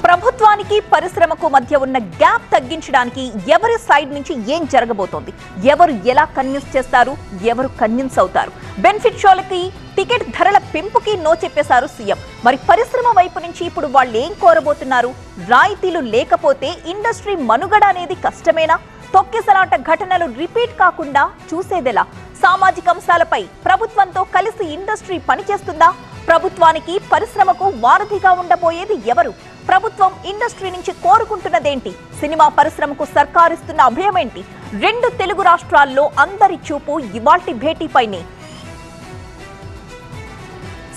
ప్రభుత్వానికి పరిశ్రమకు మధ్య ఉన్న గ్యాప్ తగ్గించడానికి ఎవరి సైడ్ నుంచి ఏం జరగబోతోంది, ఎవరు ఎలా కన్విన్స్ చేస్తారు, ఎవరు కన్విన్స్ అవుతారు? బెనిఫిట్ షోలకి టికెట్ ధరల పెంపుకి నో చెప్పేశారు సీఎం. మరి పరిశ్రమ వైపు నుంచి ఇప్పుడు వాళ్ళు ఏం కోరబోతున్నారు? రాయితీలు లేకపోతే ఇండస్ట్రీ మనుగడ అనేది కష్టమేనా? తొక్కిసలాట ఘటనలు రిపీట్ కాకుండా చూసేదెలా? సామాజిక అంశాలపై ప్రభుత్వంతో కలిసి ఇండస్ట్రీ పనిచేస్తుందా? ప్రభుత్వానికి పరిశ్రమకు వారధిగా ఉండబోయేది ఎవరు? ప్రభుత్వం ఇండస్ట్రీ నుంచి కోరుకుంటున్నదేంటి? సినిమా పరిశ్రమకు సర్కారిస్తున్న అభయమేంటి? రెండు తెలుగు రాష్ట్రాల్లో అందరి చూపు ఇవాల్టి భేటీపైనే.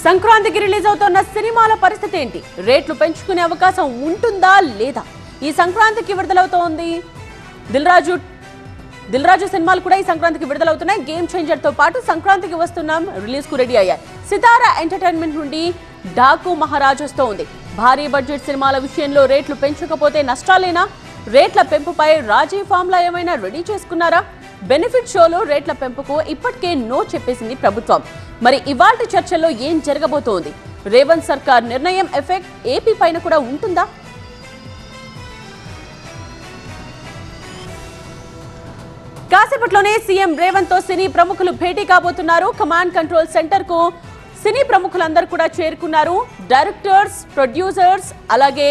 సంక్రాంతికి రిలీజ్ అవుతున్న సినిమాల పరిస్థితి ఏంటి? రేట్లు పెంచుకునే అవకాశం ఉంటుందా లేదా? ఈ సంక్రాంతికి విడుదలవుతోంది దిల్ రాజు సినిమాలు కూడా ఈ సంక్రాంతికి విడుదలవుతున్నాయి. గేమ్ చేంజర్ తో పాటు సంక్రాంతికి వస్తున్నాం రిలీజ్ కు రెడీ అయ్యాయి. సితారా ఎంటర్టైన్మెంట్ నుండి డాకు మహారాజ్ వస్తోంది. భారీ బడ్జెట్ సినిమాల విషయంలో రేట్లు పెంచకపోతే నష్టాలేనా? రేట్ల పెంపుపై రాజీ ఫార్ములా ఏమైనా రెడీ చేసుకున్నారా? బెనిఫిట్ షోలో రేట్ల పెంపుకు ఇప్పటికే నో చెప్పేసింది ప్రభుత్వం. మరి ఇవాల్టి చర్చల్లో ఏం జరగబోతోంది? రేవంత్ సర్కార్ నిర్ణయం ఎఫెక్ట్ ఏపీ పైన కూడా ఉంటుందా? కాసేపట్లోనే సీఎం రేవంత్ తో సినీ ప్రముఖులు భేటీ కాబోతున్నారు. కమాండ్ కంట్రోల్ సెంటర్ కు సినీ ప్రముఖులందరూ కూడా చేరుకున్నారు. డైరెక్టర్స్, ప్రొడ్యూసర్స్, అలాగే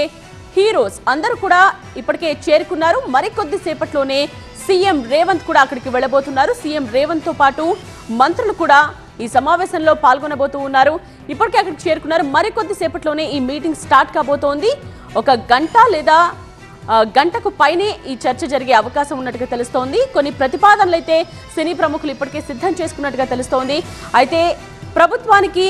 హీరోస్ అందరూ కూడా ఇప్పటికే చేరుకున్నారు. మరికొద్ది సేపట్లోనే సీఎం రేవంత్ కూడా అక్కడికి వెళ్ళబోతున్నారు. సీఎం రేవంత్ తో పాటు మంత్రులు కూడా ఈ సమావేశంలో పాల్గొనబోతూ ఉన్నారు. ఇప్పటికే అక్కడికి చేరుకున్నారు. మరికొద్ది సేపట్లోనే ఈ మీటింగ్ స్టార్ట్ కాబోతోంది. ఒక గంట లేదా గంటకు పైనే ఈ చర్చ జరిగే అవకాశం ఉన్నట్టుగా తెలుస్తోంది. కొన్ని ప్రతిపాదనలు అయితే సినీ ప్రముఖులు ఇప్పటికే సిద్ధం చేసుకున్నట్టుగా తెలుస్తోంది. అయితే ప్రభుత్వానికి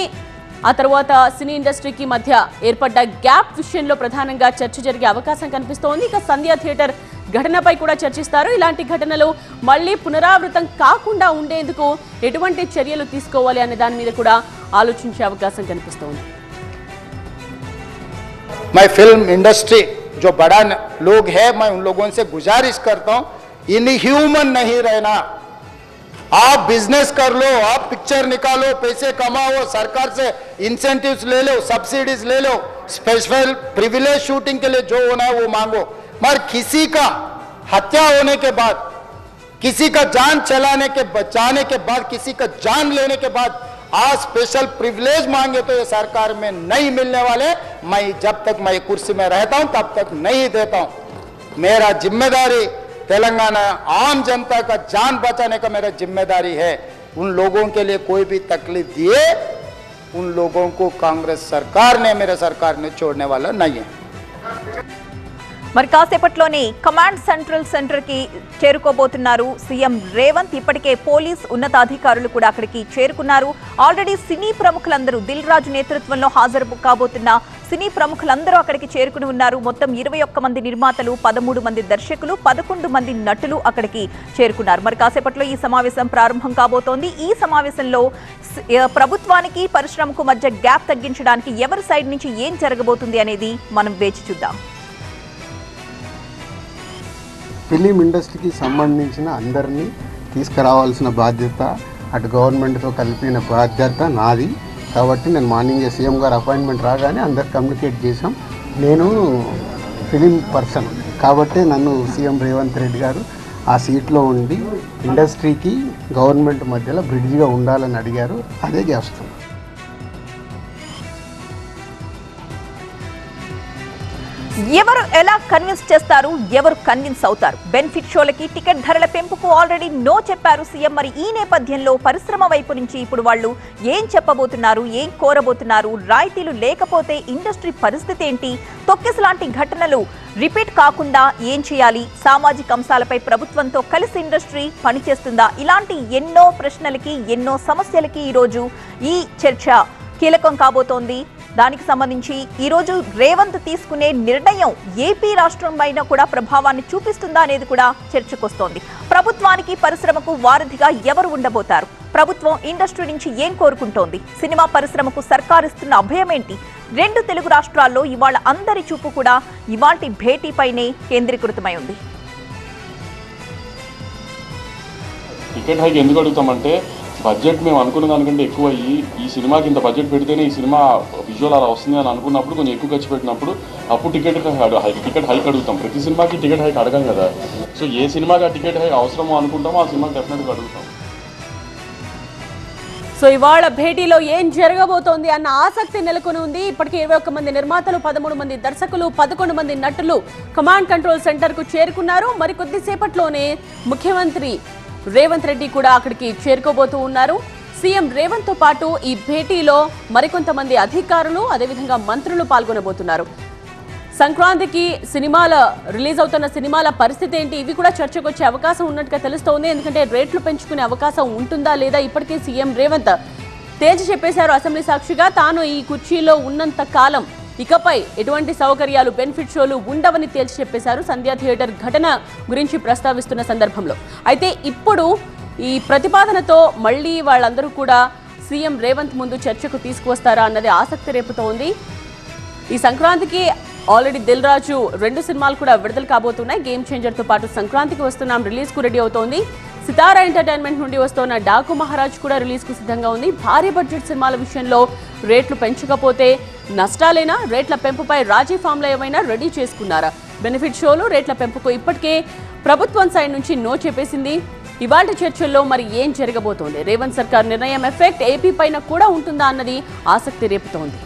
ఆ తర్వాత సినీ ఇండస్ట్రీకి మధ్య ఏర్పడ్డ గ్యాప్ విషయంలో ప్రధానంగా చర్చ జరిగే అవకాశం కనిపిస్తోంది. ఇక సంధ్యా థియేటర్ ఘటనపై కూడా చర్చిస్తారు. ఇలాంటి ఘటనలు మళ్లీ పునరావృతం కాకుండా ఉండేందుకు ఎటువంటి చర్యలు తీసుకోవాలి అనే దాని మీద కూడా ఆలోచించే అవకాశం కనిపిస్తోంది. మై ఫిల్మ్ ఇండస్ట్రీ जो बड़ा लोग है, मैं उन लोगों से गुजारिश करता हूं, इनह्यूमन नहीं रहना। आप बिजनेस कर लो, आप पिक्चर निकालो, पैसे कमाओ, सरकार से इंसेंटिव्स ले लो, सब्सिडीज ले लो, स्पेशल प्रिविलेज शूटिंग के लिए जो होना है वो मांगो। मगर किसी का हत्या होने के बाद, किसी का जान बचाने के बाद, किसी का जान लेने के बाद आज स्पेशल प्रिविलेज मांगे तो ये सरकार में नहीं मिलने वाले। मैं जब तक मैं कुर्सी में रहता हूं तब तक नहीं देता हूं। मेरा जिम्मेदारी तेलंगाना आम जनता का जान बचाने का मेरा जिम्मेदारी है। उन लोगों के लिए कोई भी तकलीफ दिए उन लोगों को कांग्रेस सरकार ने, मेरे सरकार ने छोड़ने वाला नहीं है। మరి కాసేపట్లోనే కమాండ్ సెంట్రల్ సెంటర్ కి చేరుకోబోతున్నారు సీఎం రేవంత్. ఇప్పటికే పోలీస్ ఉన్నతాధికారులు కూడా అక్కడికి చేరుకున్నారు. ఆల్రెడీ సినీ ప్రముఖులందరూ దిల్ రాజు నేతృత్వంలో హాజరు కాబోతున్న సినీ ప్రముఖులందరూ అక్కడికి చేరుకుని ఉన్నారు. మొత్తం 21 మంది నిర్మాతలు, 13 మంది దర్శకులు, 11 మంది నటులు అక్కడికి చేరుకున్నారు. మరి కాసేపట్లో ఈ సమావేశం ప్రారంభం కాబోతోంది. ఈ సమావేశంలో ప్రభుత్వానికి పరిశ్రమకు మధ్య గ్యాప్ తగ్గించడానికి ఎవరి సైడ్ నుంచి ఏం జరగబోతుంది అనేది మనం వేచి చూద్దాం. ఫిలిం ఇండస్ట్రీకి సంబంధించిన అందరినీ తీసుకురావాల్సిన బాధ్యత అటు గవర్నమెంట్తో కలిపిన బాధ్యత నాది. కాబట్టి నేను మార్నింగే సీఎం గారు అపాయింట్మెంట్ రాగానే అందరు కమ్యూనికేట్ చేసాం. నేను ఫిలిం పర్సన్ కాబట్టి నన్ను సీఎం రేవంత్ రెడ్డి గారు ఆ సీట్లో ఉండి ఇండస్ట్రీకి గవర్నమెంట్ మధ్యలో బ్రిడ్జ్గా ఉండాలని అడిగారు. అదే చేస్తాం. ఎవరు ఎలా కన్విన్స్ చేస్తారు, ఎవరు కన్విన్స్ అవుతారు? బెనిఫిట్ షోలకి టికెట్ ధరల పెంపుకు ఆల్రెడీ నో చెప్పారు సీఎం. మరి ఈ నేపథ్యంలో పరిశ్రమ వైపు నుంచి ఇప్పుడు వాళ్ళు ఏం చెప్పబోతున్నారు, ఏం కోరబోతున్నారు? రాయితీలు లేకపోతే ఇండస్ట్రీ పరిస్థితి ఏంటి? తొక్కిసలాంటి ఘటనలు రిపీట్ కాకుండా ఏం చేయాలి? సామాజిక అంశాలపై ప్రభుత్వంతో కలిసి ఇండస్ట్రీ పనిచేస్తుందా? ఇలాంటి ఎన్నో ప్రశ్నలకి, ఎన్నో సమస్యలకి ఈరోజు ఈ చర్చ కీలకం కాబోతోంది. దానికి సంబంధించి ఈరోజు రేవంత్ తీసుకునే నిర్ణయం ఏపీ రాష్ట్రం పైన కూడా ప్రభావాన్ని చూపిస్తుందా అనేది కూడా చర్చకొస్తోంది. ప్రభుత్వానికి పరిశ్రమకు వారధిగా ఎవరు ఉండబోతారు? ప్రభుత్వం ఇండస్ట్రీ నుంచి ఏం కోరుకుంటోంది? సినిమా పరిశ్రమకు సర్కారిస్తున్న అభయమేంటి? రెండు తెలుగు రాష్ట్రాల్లో ఇవాళ అందరి చూపు కూడా ఇవాల్టి భేటీపైనే కేంద్రీకృతమై ఉంది. టికెట్ హైక్ ఎందుకు అడుగుతామంటే బడ్జెట్ మేము అనుకున్న దానికంటే ఎక్కువ అయ్యి ఈ సినిమాకి ఇంత బడ్జెట్ పెడితేనే ఈ సినిమా విజువల్ అలా వస్తుంది అని అనుకున్నప్పుడు కొంచెం ఎక్కువ ఖర్చు పెట్టినప్పుడు అప్పుడు టికెట్ హైక్ అడుగుతాం. ప్రతి సినిమాకి టికెట్ హైక్ అడగం కదా. సో ఏ సినిమాకి ఆ టికెట్ హైక్ అవసరమో అనుకుంటామో ఆ సినిమాకి డెఫినెట్గా అడుగుతాం. సో ఇవాళ భేటీలో ఏం జరగబోతోంది అన్న ఆసక్తి నెలకొని ఉంది. ఇప్పటికే 21 మంది నిర్మాతలు, 13 మంది దర్శకులు, 11 మంది నటులు కమాండ్ కంట్రోల్ సెంటర్ కు చేరుకున్నారు. మరి కొద్దిసేపట్లోనే ముఖ్యమంత్రి రేవంత్ రెడ్డి కూడా అక్కడికి చేరుకోబోతూ ఉన్నారు. సీఎం రేవంత్ తో పాటు ఈ భేటీలో మరికొంతమంది అధికారులు, అదేవిధంగా మంత్రులు పాల్గొనబోతున్నారు. సంక్రాంతికి రిలీజ్ అవుతున్న సినిమాల పరిస్థితి ఏంటి, ఇవి కూడా చర్చకు వచ్చే అవకాశం ఉన్నట్టుగా తెలుస్తోంది. ఎందుకంటే రేట్లు పెంచుకునే అవకాశం ఉంటుందా లేదా ఇప్పటికే సీఎం రేవంత్ తేల్చి చెప్పేశారు అసెంబ్లీ సాక్షిగా. తాను ఈ కుర్చీలో ఉన్నంత కాలం ఇకపై ఎటువంటి సౌకర్యాలు, బెనిఫిట్ షోలు ఉండవని తేల్చి చెప్పేశారు సంధ్యా థియేటర్ ఘటన గురించి ప్రస్తావిస్తున్న సందర్భంలో. అయితే ఇప్పుడు ఈ ప్రతిపాదనతో మళ్ళీ వాళ్ళందరూ కూడా సీఎం రేవంత్ ముందు చర్చకు తీసుకువస్తారా అన్నది ఆసక్తి రేపుతోంది. ఈ సంక్రాంతికి ఆల్రెడీ దిల్ రాజు 2 సినిమాలు కూడా విడుదల కాబోతున్నాయి. గేమ్ చేంజర్ తో పాటు సంక్రాంతికి వస్తున్నాం రిలీజ్ కు రెడీ అవుతోంది. సితారా ఎంటర్టైన్మెంట్ నుండి వస్తున్న డాకు మహారాజ్ కూడా రిలీజ్ కు సిద్ధంగా ఉంది. భారీ బడ్జెట్ సినిమాల విషయంలో రేట్లు పెంచకపోతే నష్టాలేనా? రేట్ల పెంపుపై రాజీ ఫామ్లో ఏమైనా రెడీ చేసుకున్నారా? బెనిఫిట్ షోలు, రేట్ల పెంపుకు ఇప్పటికే ప్రభుత్వం సైడ్ నుంచి నో చెప్పేసింది. ఇవాళ చర్చల్లో మరి ఏం జరగబోతోంది? రేవంత్ సర్కార్ నిర్ణయం ఎఫెక్ట్ ఏపీ పైన కూడా ఉంటుందా అన్నది ఆసక్తి రేపుతోంది.